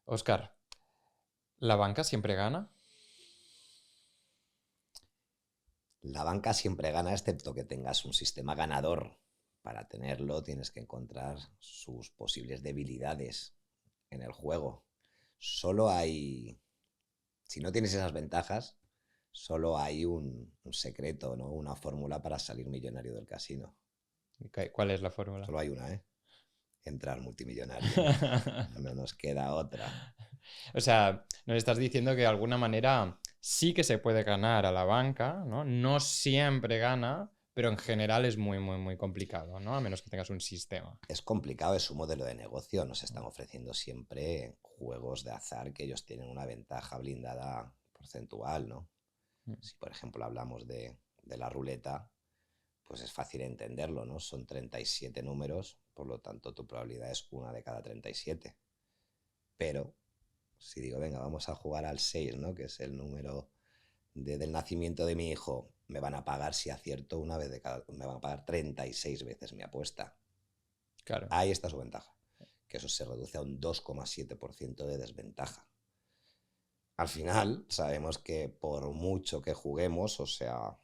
Óscar, ¿la banca siempre gana? La banca siempre gana, excepto que tengas un sistema ganador. Para tenerlo tienes que encontrar sus posibles debilidades en el juego. Solo hay, si no tienes esas ventajas, solo hay un secreto, ¿no? Una fórmula para salir millonario del casino. ¿Cuál es la fórmula? Solo hay una, ¿eh? Entrar multimillonario. No nos queda otra. O sea, nos estás diciendo que de alguna manera sí que se puede ganar a la banca, ¿no? No siempre gana, pero en general es muy, muy, muy complicado, ¿no? A menos que tengas un sistema. Es complicado, es su modelo de negocio. Nos están ofreciendo siempre juegos de azar que ellos tienen una ventaja blindada porcentual, ¿no? Si por ejemplo hablamos de la ruleta, pues es fácil entenderlo, ¿no? Son 37 números, por lo tanto tu probabilidad es una de cada 37. Pero si digo, venga, vamos a jugar al 6, ¿no? Que es el número del nacimiento de mi hijo, me van a pagar si acierto una vez de cada... Me van a pagar 36 veces mi apuesta. Claro. Ahí está su ventaja, que eso se reduce a un 2,7% de desventaja. Al final, sabemos que por mucho que juguemos, o sea,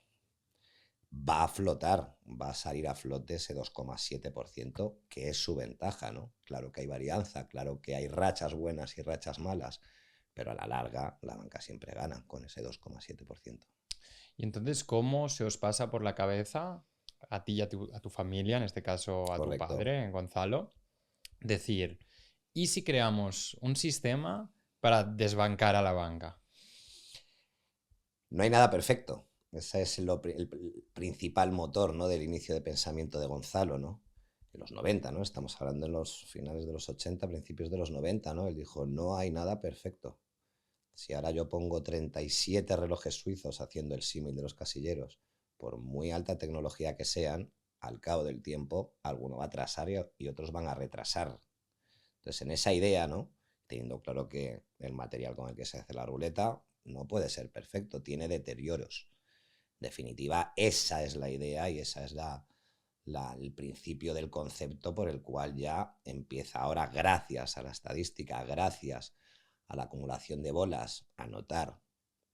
va a flotar, va a salir a flote ese 2,7%, que es su ventaja, ¿no? Claro que hay varianza, claro que hay rachas buenas y rachas malas, pero a la larga la banca siempre gana con ese 2,7%. Y entonces, ¿cómo se os pasa por la cabeza a ti y a tu familia, en este caso a tu Correcto. padre, Gonzalo, decir, ¿y si creamos un sistema para desbancar a la banca? No hay nada perfecto. Ese es el principal motor, ¿no? Del inicio de pensamiento de Gonzalo, ¿no? En los 90, ¿no? Estamos hablando en los finales de los 80, principios de los 90, ¿no? Él dijo, no hay nada perfecto. Si ahora yo pongo 37 relojes suizos haciendo el símil de los casilleros, por muy alta tecnología que sean, al cabo del tiempo, alguno va a atrasar y otros van a retrasar. Entonces, en esa idea, ¿no? Teniendo claro que el material con el que se hace la ruleta no puede ser perfecto, tiene deterioros. En definitiva, esa es la idea y esa es el principio del concepto por el cual ya empieza ahora, gracias a la estadística, gracias a la acumulación de bolas, a anotar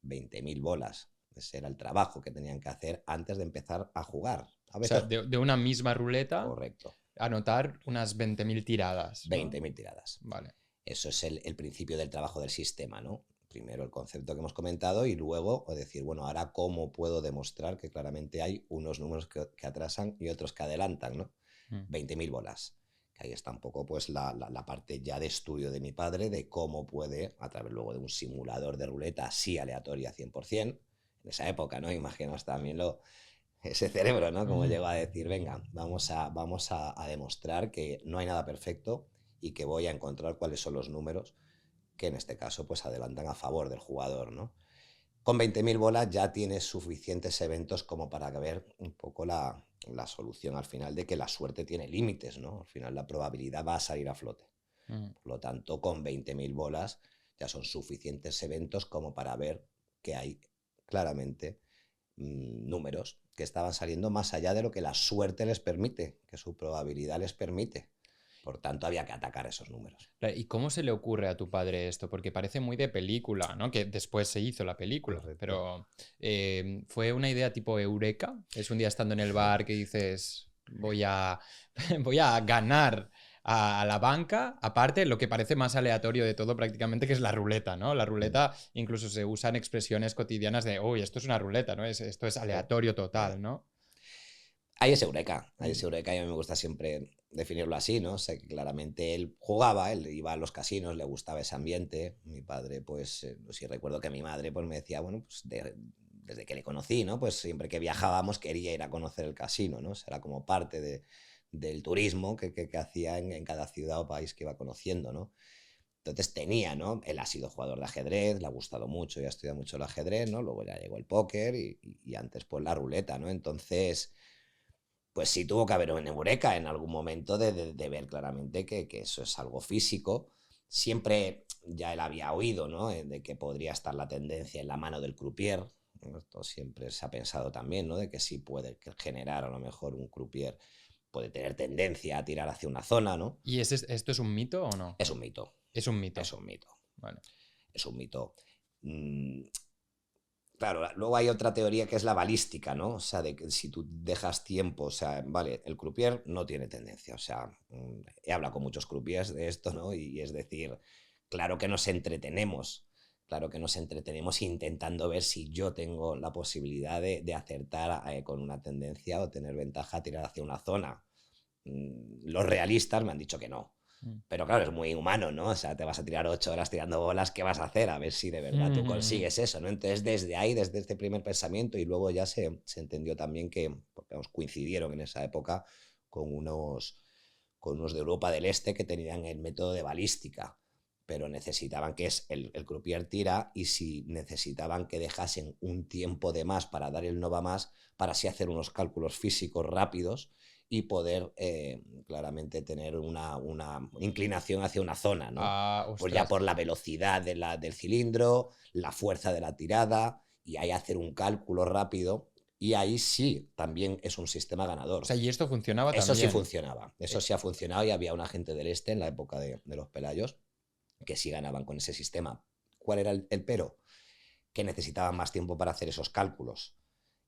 20.000 bolas. Ese era el trabajo que tenían que hacer antes de empezar a jugar. A O sea, veces, de una misma ruleta, correcto, anotar unas 20.000 tiradas, ¿no? 20.000 tiradas. Vale. Eso es el principio del trabajo del sistema, ¿no? Primero el concepto que hemos comentado y luego decir, bueno, ahora cómo puedo demostrar que claramente hay unos números que atrasan y otros que adelantan, ¿no? Mm. 20.000 bolas. Que ahí está un poco pues la parte ya de estudio de mi padre de cómo puede, a través luego de un simulador de ruleta así aleatoria 100%, en esa época, ¿no? Imaginaos también ese cerebro, ¿no? Como llegó a decir, venga, vamos a demostrar que no hay nada perfecto y que voy a encontrar cuáles son los números que en este caso pues adelantan a favor del jugador, ¿no? Con 20.000 bolas ya tienes suficientes eventos como para ver un poco la solución al final de que la suerte tiene límites, ¿no? Al final la probabilidad va a salir a flote. Mm. Por lo tanto, con 20.000 bolas ya son suficientes eventos como para ver que hay claramente números que estaban saliendo más allá de lo que la suerte les permite, que su probabilidad les permite. Por tanto, había que atacar esos números. ¿Y cómo se le ocurre a tu padre esto? Porque parece muy de película, ¿no? Que después se hizo la película, Correcto. pero ¿fue una idea tipo Eureka? Es un día estando en el bar que dices, voy a ganar a la banca, aparte lo que parece más aleatorio de todo prácticamente, que es la ruleta, ¿no? La ruleta incluso se usan expresiones cotidianas de, uy, esto es una ruleta, ¿no? Esto es aleatorio total, ¿no? Hay ese eureka y a mí me gusta siempre definirlo así, ¿no? Sé que claramente él jugaba, él iba a los casinos, le gustaba ese ambiente. Mi padre, pues, sí recuerdo que mi madre, pues, me decía, bueno, pues, desde que le conocí, ¿no? Pues siempre que viajábamos quería ir a conocer el casino, ¿no? Será como parte del turismo que hacía en cada ciudad o país que iba conociendo, ¿no? Entonces tenía, ¿no? Él ha sido jugador de ajedrez, le ha gustado mucho y ha estudiado mucho el ajedrez, ¿no? Luego ya llegó el póker y antes pues la ruleta, ¿no? Entonces pues sí tuvo que haber un eureka en algún momento de ver claramente que eso es algo físico. Siempre ya él había oído, ¿no? De que podría estar la tendencia en la mano del croupier. Esto siempre se ha pensado también, ¿no? De que sí puede generar a lo mejor un croupier, puede tener tendencia a tirar hacia una zona, ¿no? ¿Y esto es un mito o no? Es un mito, Es un mito. es un mito. Vale. Es un mito. Mm, Claro, luego hay otra teoría que es la balística, ¿no? O sea, de que si tú dejas tiempo, o sea, vale, el croupier no tiene tendencia, o sea, he hablado con muchos croupiers de esto, ¿no? Y es decir, claro que nos entretenemos intentando ver si yo tengo la posibilidad de acertar con una tendencia o tener ventaja a tirar hacia una zona. Los realistas me han dicho que no. Mm. Pero claro, es muy humano, ¿no? O sea, te vas a tirar 8 horas tirando bolas, ¿qué vas a hacer? A ver si de verdad tú consigues eso, ¿no? Entonces, desde ahí, desde este primer pensamiento, y luego ya se entendió también que, porque vamos, coincidieron en esa época con unos de Europa del Este que tenían el método de balística, pero necesitaban que es el croupier tira, y si necesitaban que dejasen un tiempo de más para dar el no va más, para así hacer unos cálculos físicos rápidos y poder claramente tener una inclinación hacia una zona, ¿no? Ah, Pues ya ostras. por la velocidad del cilindro, la fuerza de la tirada, y ahí hacer un cálculo rápido, y ahí sí, también es un sistema O ganador. sea, y esto funcionaba Eso sí también. funcionaba, eso sí ha funcionado, y había una gente del este en la época de los Pelayos que sí ganaban con ese sistema. ¿Cuál era el pero? Que necesitaban más tiempo para hacer esos cálculos,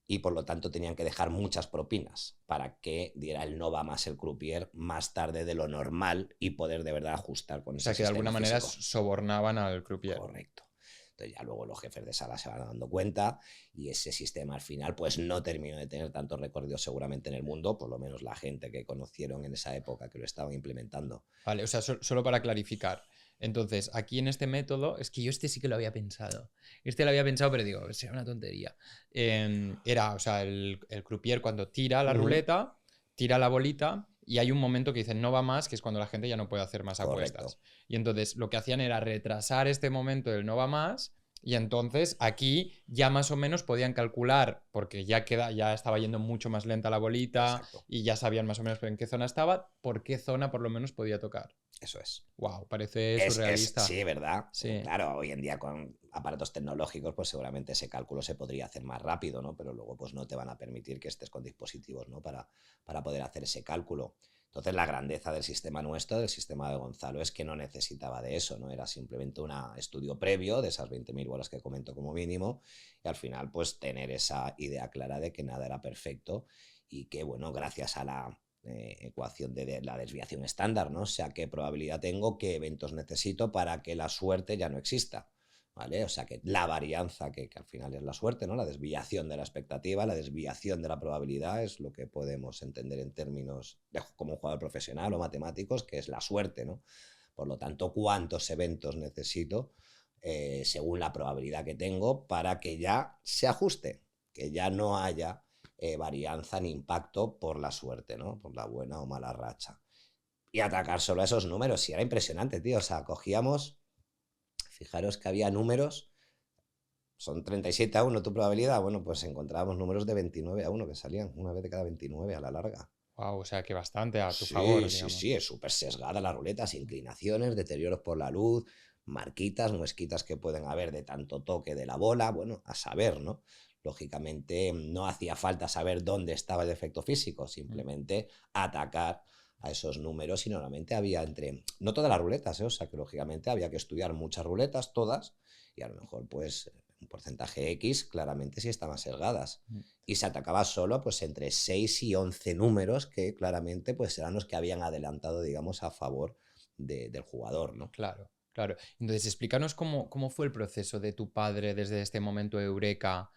y por lo tanto tenían que dejar muchas propinas para que diera el no va más el croupier más tarde de lo normal y poder de verdad ajustar con O ese sea, que de alguna sistema manera físico. sobornaban al croupier. Correcto. Entonces ya luego los jefes de sala se van dando cuenta, y ese sistema al final pues no terminó de tener tanto recorrido seguramente en el mundo, por lo menos la gente que conocieron en esa época que lo estaban implementando. Vale, o sea, solo para clarificar. Entonces, aquí en este método, es que yo este sí que lo había pensado. Este lo había pensado, pero digo, será una tontería. Era, o sea, el croupier cuando tira la ruleta, tira la bolita y hay un momento que dicen no va más, que es cuando la gente ya no puede hacer más Correcto. apuestas. Y entonces lo que hacían era retrasar este momento del no va más. Y entonces aquí ya más o menos podían calcular, porque ya estaba yendo mucho más lenta la bolita. Exacto. Y ya sabían más o menos en qué zona estaba, por qué zona por lo menos podía tocar. Eso es. Wow, parece Es, surrealista. sí, ¿verdad? Sí. Claro, hoy en día con aparatos tecnológicos, pues seguramente ese cálculo se podría hacer más rápido, ¿no? Pero luego pues no te van a permitir que estés con dispositivos, ¿no? Para poder hacer ese cálculo. Entonces la grandeza del sistema nuestro, del sistema de Gonzalo, es que no necesitaba de eso, ¿no? Era simplemente un estudio previo de esas 20.000 bolas que comento como mínimo, y al final pues tener esa idea clara de que nada era perfecto, y que, bueno, gracias a la ecuación de la desviación estándar, ¿no? O sea, qué probabilidad tengo, qué eventos necesito para que la suerte ya no exista, ¿vale? O sea, que la varianza, que al final es la suerte, ¿no? La desviación de la expectativa, la desviación de la probabilidad, es lo que podemos entender en términos como un jugador profesional o matemáticos, que es la suerte, ¿no? Por lo tanto, ¿cuántos eventos necesito según la probabilidad que tengo para que ya se ajuste, que ya no haya varianza ni impacto por la suerte, ¿no? Por la buena o mala racha. Y atacar solo a esos números, y era impresionante, tío. O sea, cogíamos, fijaros que había números, son 37-1 tu probabilidad, bueno, pues encontrábamos números de 29-1 que salían una vez de cada 29 a la larga. Wow, o sea que bastante a tu Sí, favor, sí, digamos. sí, es súper sesgada la ruleta, inclinaciones, deterioros por la luz, marquitas, muesquitas que pueden haber de tanto toque de la bola, bueno, a saber, ¿no? Lógicamente no hacía falta saber dónde estaba el defecto físico, simplemente atacar a esos números, y normalmente había no todas las ruletas, o sea que lógicamente había que estudiar muchas ruletas, todas, y a lo mejor pues un porcentaje X claramente sí estaban sesgadas, y se atacaba solo pues entre 6 y 11 números que claramente pues eran los que habían adelantado, digamos, a favor del jugador, ¿no? Claro, claro. Entonces, explícanos cómo fue el proceso de tu padre desde este momento eureka